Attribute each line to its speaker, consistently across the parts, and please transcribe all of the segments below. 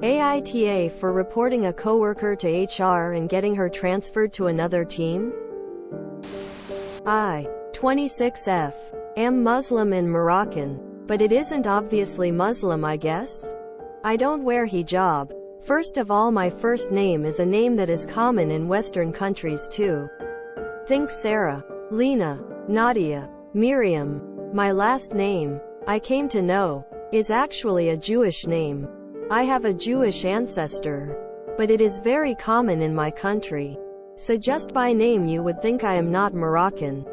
Speaker 1: AITA for reporting a coworker to HR and getting her transferred to another team? I, 26F, am Muslim and Moroccan, but it isn't obviously Muslim, I guess? I don't wear hijab. First of all, my first name is a name that is common in Western countries too. Think Sarah, Lena, Nadia, Miriam. My last name, I came to know, is actually a Jewish name. I have a Jewish ancestor, but it is very common in my country. So just by name you would think I am not Moroccan.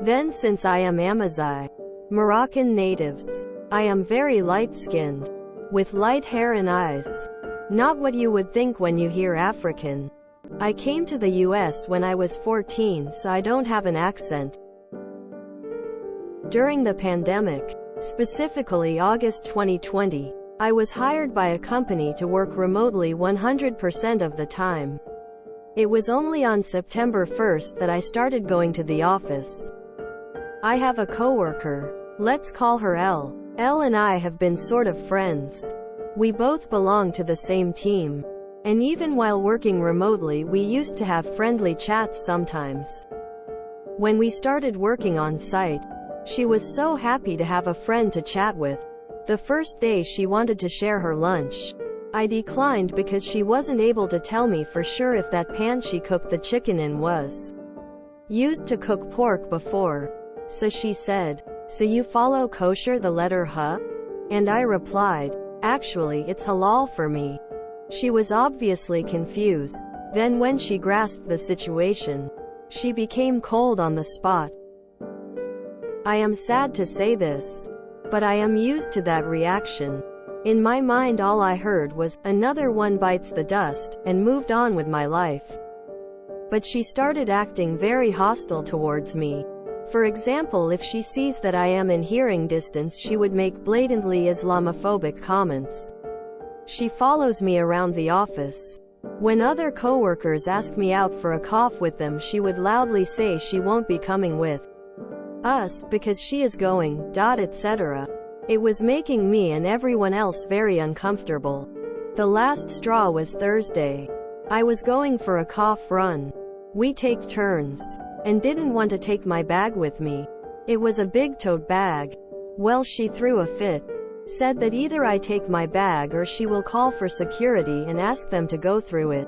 Speaker 1: Then since I am Amazigh, Moroccan natives, I am very light-skinned, with light hair and eyes. Not what you would think when you hear African. I came to the US when I was 14, so I don't have an accent. During the pandemic, specifically August 2020, I was hired by a company to work remotely 100% of the time. It was only on September 1st that I started going to the office. I have a coworker. Let's call her Elle. Elle and I have been sort of friends. We both belong to the same team. And even while working remotely, we used to have friendly chats sometimes. When we started working on site, she was so happy to have a friend to chat with. The first day she wanted to share her lunch. I declined because she wasn't able to tell me for sure if that pan she cooked the chicken in was used to cook pork before. So she said, "So you follow kosher, the letter H?" And I replied, "Actually, it's halal for me." She was obviously confused. Then when she grasped the situation, she became cold on the spot. I am sad to say this, but I am used to that reaction. In my mind all I heard was, "Another one bites the dust," and moved on with my life. But she started acting very hostile towards me. For example, if she sees that I am in hearing distance, she would make blatantly Islamophobic comments. She follows me around the office. When other coworkers ask me out for a coffee with them, she would loudly say she won't be coming with us because she is going, etc. It was making me and everyone else very uncomfortable. The last straw was Thursday. I was going for a coffee run. We take turns, and didn't want to take my bag with me. It was a big tote bag. Well, she threw a fit. Said that either I take my bag or she will call for security and ask them to go through it.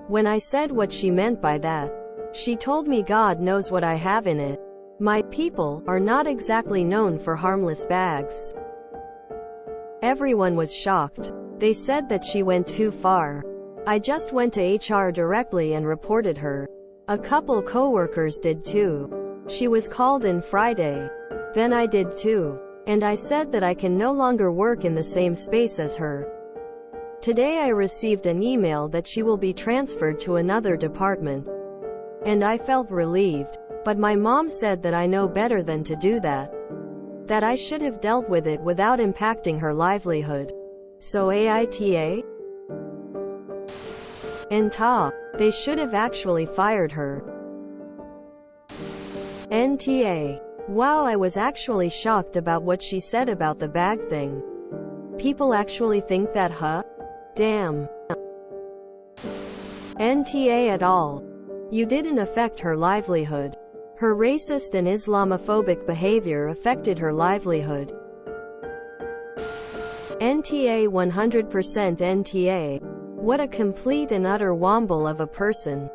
Speaker 1: When I said what she meant by that, she told me God knows what I have in it. My people are not exactly known for harmless bags. Everyone was shocked. They said that she went too far. I just went to HR directly and reported her. A couple coworkers did too. She was called in Friday. Then I did too. And I said that I can no longer work in the same space as her. Today I received an email that she will be transferred to another department. And I felt relieved. But my mom said that I know better than to do that. That I should have dealt with it without impacting her livelihood. So AITA? And they should have actually fired her. NTA. Wow, I was actually shocked about what she said about the bag thing. People actually think that, huh? Damn. NTA at all. You didn't affect her livelihood. Her racist and Islamophobic behavior affected her livelihood. NTA 100% NTA. What a complete and utter womble of a person.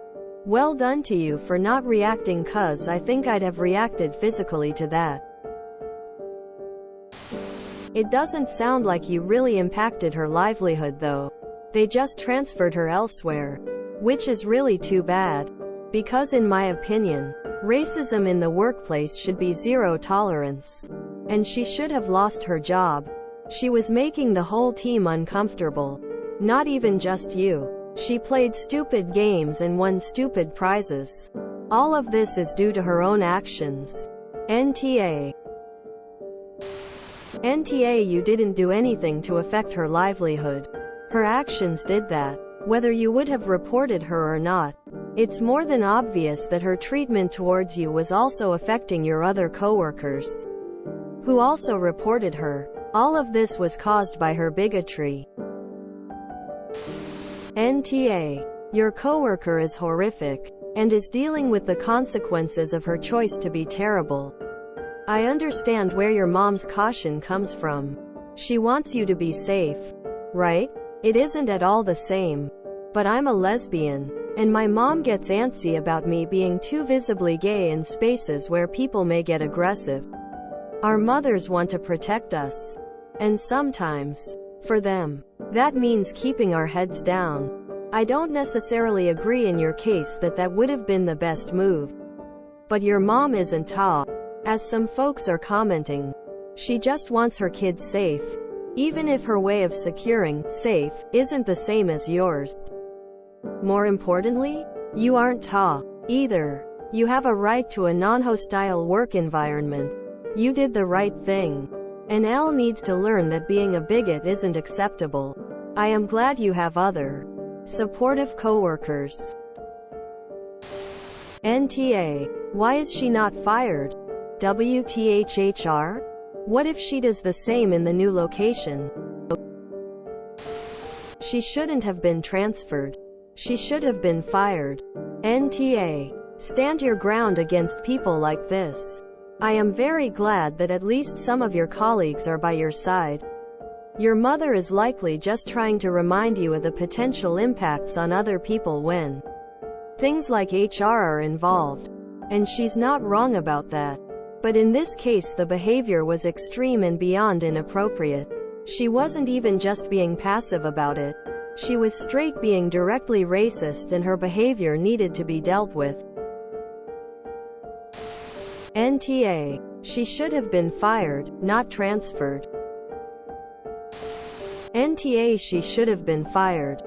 Speaker 1: Well done to you for not reacting, cuz I think I'd have reacted physically to that. It doesn't sound like you really impacted her livelihood though. They just transferred her elsewhere. Which is really too bad. Because in my opinion, racism in the workplace should be zero tolerance. And she should have lost her job. She was making the whole team uncomfortable. Not even just you. She played stupid games and won stupid prizes. All of this is due to her own actions. NTA. NTA, you didn't do anything to affect her livelihood. Her actions did that. Whether you would have reported her or not, it's more than obvious that her treatment towards you was also affecting your other coworkers, who also reported her. All of this was caused by her bigotry. NTA. Your coworker is horrific, and is dealing with the consequences of her choice to be terrible. I understand where your mom's caution comes from. She wants you to be safe. Right? It isn't at all the same. But I'm a lesbian, and my mom gets antsy about me being too visibly gay in spaces where people may get aggressive. Our mothers want to protect us. And sometimes, for them, that means keeping our heads down. I don't necessarily agree in your case that that would have been the best move. But your mom isn't tough, as some folks are commenting. She just wants her kids safe, even if her way of securing safe isn't the same as yours. More importantly, you aren't tough either. You have a right to a non-hostile work environment. You did the right thing. And Elle needs to learn that being a bigot isn't acceptable. I am glad you have other supportive coworkers. NTA. Why is she not fired? WTHHR? What if she does the same in the new location? She shouldn't have been transferred. She should have been fired. NTA. Stand your ground against people like this. I am very glad that at least some of your colleagues are by your side. Your mother is likely just trying to remind you of the potential impacts on other people when things like HR are involved. And she's not wrong about that. But in this case the behavior was extreme and beyond inappropriate. She wasn't even just being passive about it. She was straight being directly racist, and her behavior needed to be dealt with. NTA. She should have been fired, not transferred. NTA. She should have been fired.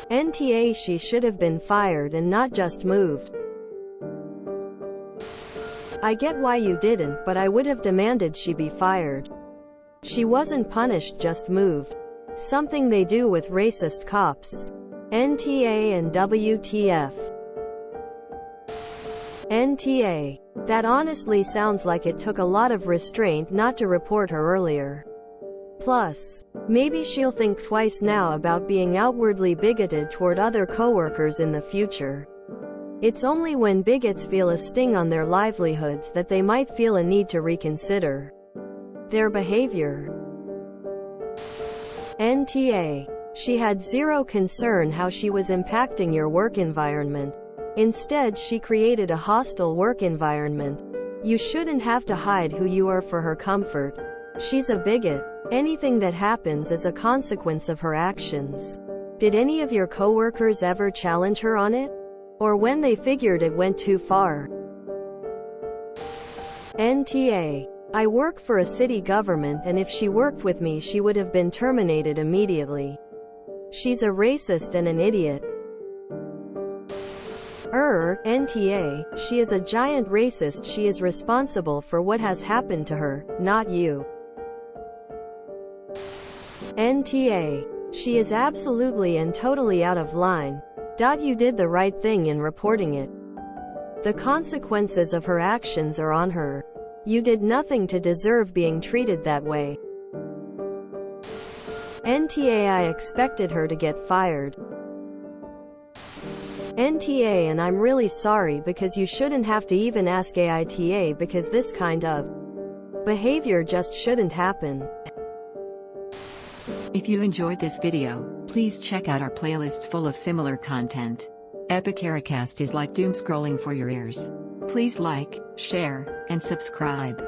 Speaker 1: NTA. She should have been fired and not just moved. I get why you didn't, but I would have demanded she be fired. She wasn't punished, just moved. Something they do with racist cops. NTA and WTF. NTA. That honestly sounds like it took a lot of restraint not to report her earlier. Plus, maybe she'll think twice now about being outwardly bigoted toward other coworkers in the future. It's only when bigots feel a sting on their livelihoods that they might feel a need to reconsider their behavior. NTA. She had zero concern how she was impacting your work environment. Instead, she created a hostile work environment. You shouldn't have to hide who you are for her comfort. She's a bigot. Anything that happens is a consequence of her actions. Did any of your coworkers ever challenge her on it? Or when they figured it went too far? NTA. I work for a city government, and if she worked with me she would have been terminated immediately. She's a racist and an idiot. NTA. She is a giant racist. She is responsible for what has happened to her, not you. NTA. She is absolutely and totally out of line. You did the right thing in reporting it. The consequences of her actions are on her. You did nothing to deserve being treated that way. NTA. I expected her to get fired. NTA. And I'm really sorry, because you shouldn't have to even ask AITA, because this kind of behavior just shouldn't happen.
Speaker 2: If you enjoyed this video, please check out our playlists full of similar content. AmITheAsshole is like doom scrolling for your ears. Please like, share, and subscribe.